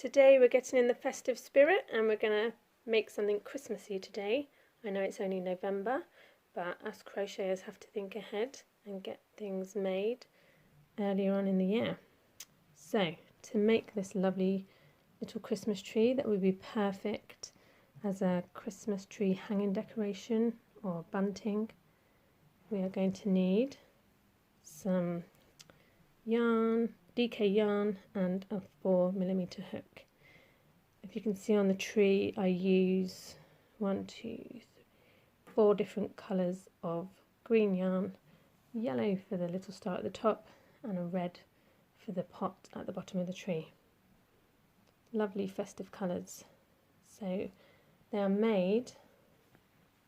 Today we're getting in the festive spirit and we're going to make something Christmassy today. I know it's only November, but us crocheters have to think ahead and get things made earlier on in the year. So to make this lovely little Christmas tree that would be perfect as a Christmas tree hanging decoration or bunting, we are going to need some yarn, DK yarn, and a 4mm hook. If you can see on the tree, I use 4 different colours of green yarn, yellow for the little star at the top and a red for the pot at the bottom of the tree. Lovely festive colours. So they are made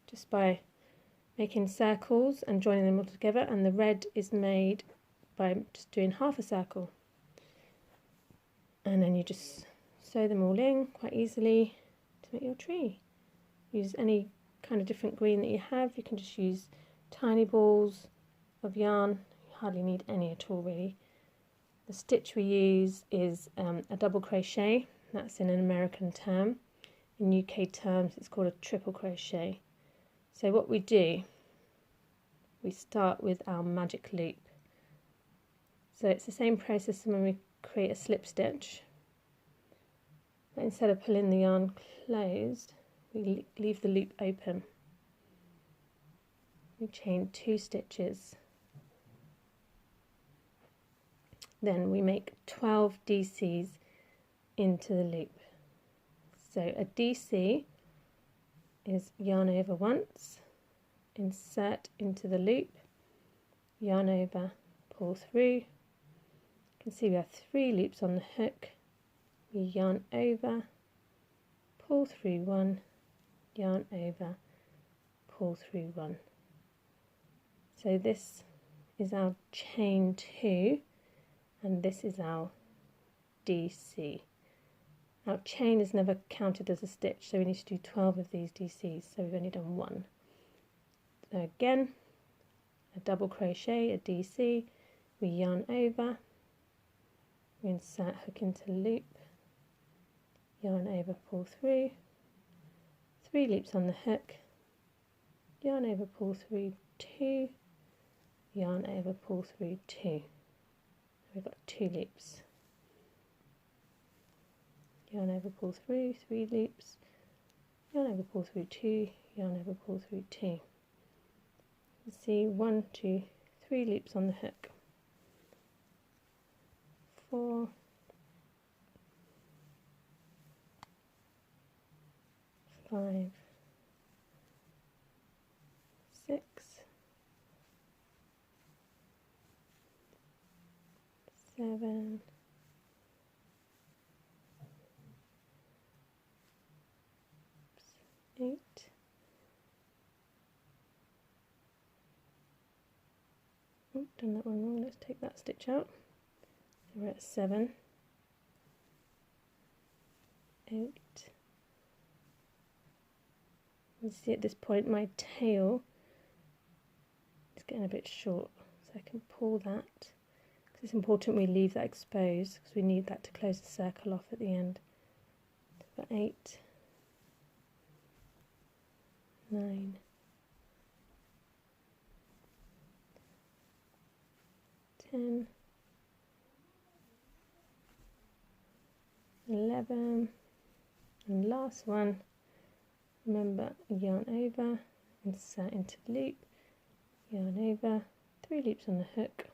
just by making circles and joining them all together, and the red is made by just doing half a circle, and then you just sew them all in quite easily to make your tree. Use any kind of different green that you have. You can just use tiny balls of yarn. You hardly need any at all really. The stitch we use is a double crochet. That's in an American term. In UK terms it's called a triple crochet. So what we do, we start with our magic loop. So it's the same process as when we create a slip stitch, but instead of pulling the yarn closed, we leave the loop open. We chain 2 stitches. Then we make 12 DCs into the loop. So a DC is yarn over once, insert into the loop, yarn over, pull through. You can see we have 3 loops on the hook. We yarn over, pull through 1, yarn over, pull through 1. So this is our chain 2 and this is our DC. Our chain is never counted as a stitch, so we need to do 12 of these DCs, so we've only done 1. So again, a double crochet, a DC, we yarn over, we insert hook into loop, yarn over, pull through, 3 loops on the hook, yarn over, pull through 2, yarn over, pull through 2. We've got 2 loops. Yarn over, pull through, 3 loops, yarn over, pull through 2, yarn over, pull through 2. You see 1, 2, 3 loops on the hook. 4, 5, 6, 7, 8, 'Done that one wrong, let's take that stitch out. So we're at 7, 8. You see at this point my tail is getting a bit short, so I can pull that, because it's important we leave that exposed because we need that to close the circle off at the end. So 8, 9, 10, 11, and last one, remember, yarn over, insert into the loop, yarn over, 3 loops on the hook,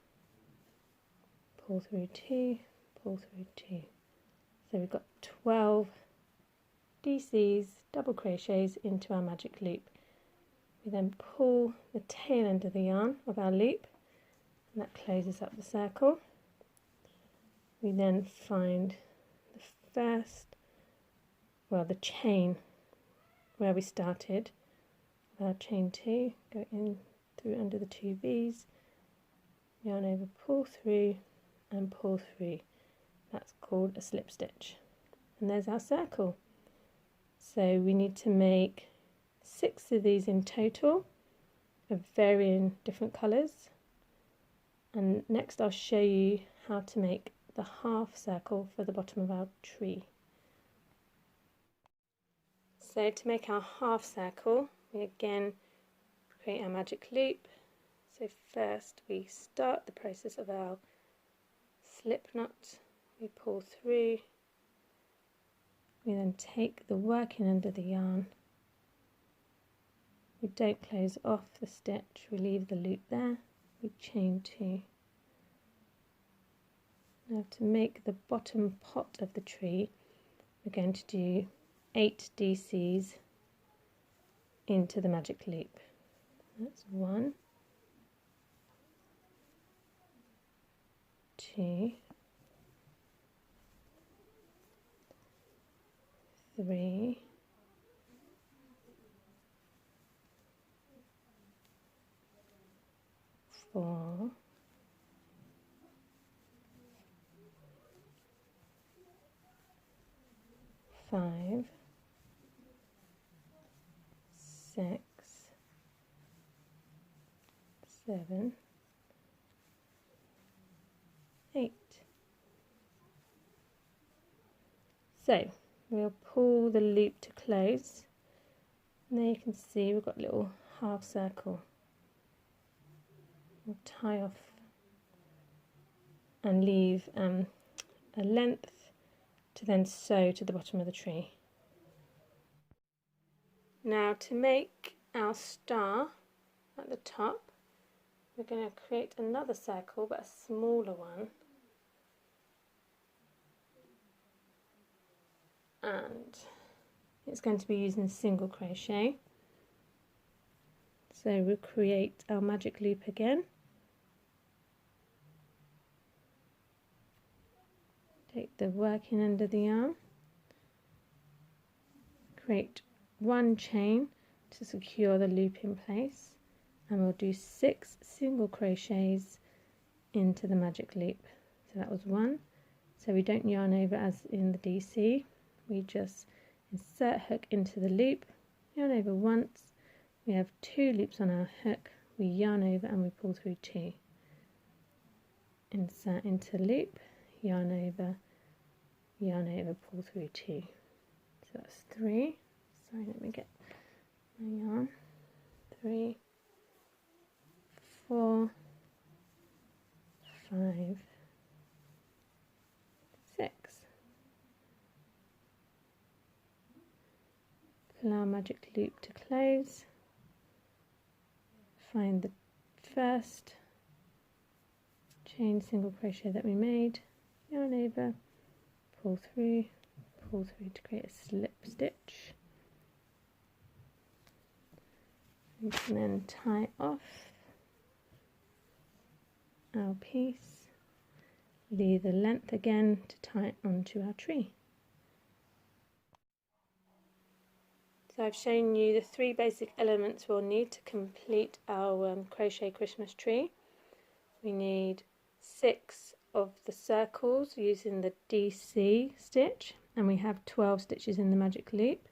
pull through 2, pull through 2. So we've got 12 DCs, double crochets into our magic loop. We then pull the tail end of the yarn of our loop, and that closes up the circle. We then find the the chain where we started, our chain 2, go in through under the 2 V's, yarn over, pull through and pull through. That's called a slip stitch. And there's our circle. So we need to make 6 of these in total of varying different colours. And next I'll show you how to make the half circle for the bottom of our tree. So to make our half circle, we again create our magic loop. So first we start the process of our slip knot, we pull through, we then take the working end of the yarn, we don't close off the stitch, we leave the loop there, we chain 2. Now to make the bottom pot of the tree, we're going to do 8 DCs into the magic loop. That's 1, 2, 3, 4, 5, 6, 7, 8. So we'll pull the loop to close. And there you can see we've got a little half circle. We'll tie off and leave a length to then sew to the bottom of the tree. Now to make our star at the top, we're going to create another circle, but a smaller one, and it's going to be using single crochet. So we'll create our magic loop again, take the working end of the yarn, create 1 chain to secure the loop in place, and we'll do 6 single crochets into the magic loop. So that was 1. So we don't yarn over as in the DC, we just insert hook into the loop, yarn over once, we have 2 loops on our hook, we yarn over and we pull through 2. Insert into loop, yarn over, pull through 2. So that's 3. Sorry, let me get my yarn. 3, 4, 5, 6. Pull our magic loop to close. Find the first chain single crochet that we made, yarn over, pull through to create a slip stitch. We can then tie off our piece, leave the length again to tie it onto our tree. So I've shown you the 3 basic elements we'll need to complete our Crochet Christmas tree. We need 6 of the circles using the DC stitch, and we have 12 stitches in the magic loop.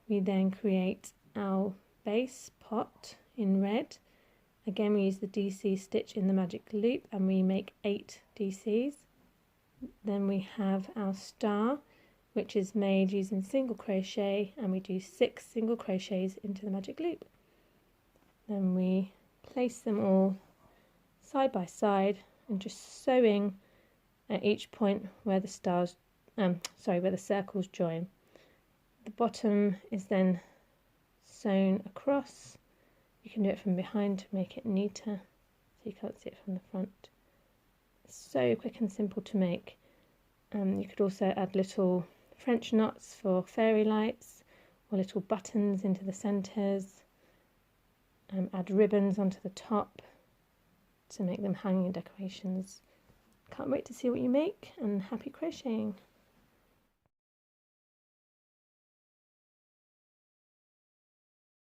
We then create our base pot in red. Again, we use the DC stitch in the magic loop and we make 8 DCs. Then we have our star, which is made using single crochet, and we do 6 single crochets into the magic loop. Then we place them all side by side and just sewing at each point where the stars, where the circles join. The bottom is then sewn across. You can do it from behind to make it neater, so you can't see it from the front. It's so quick and simple to make. You could also add little French knots for fairy lights, or little buttons into the centres, add ribbons onto the top to make them hanging decorations. Can't wait to see what you make, and happy crocheting!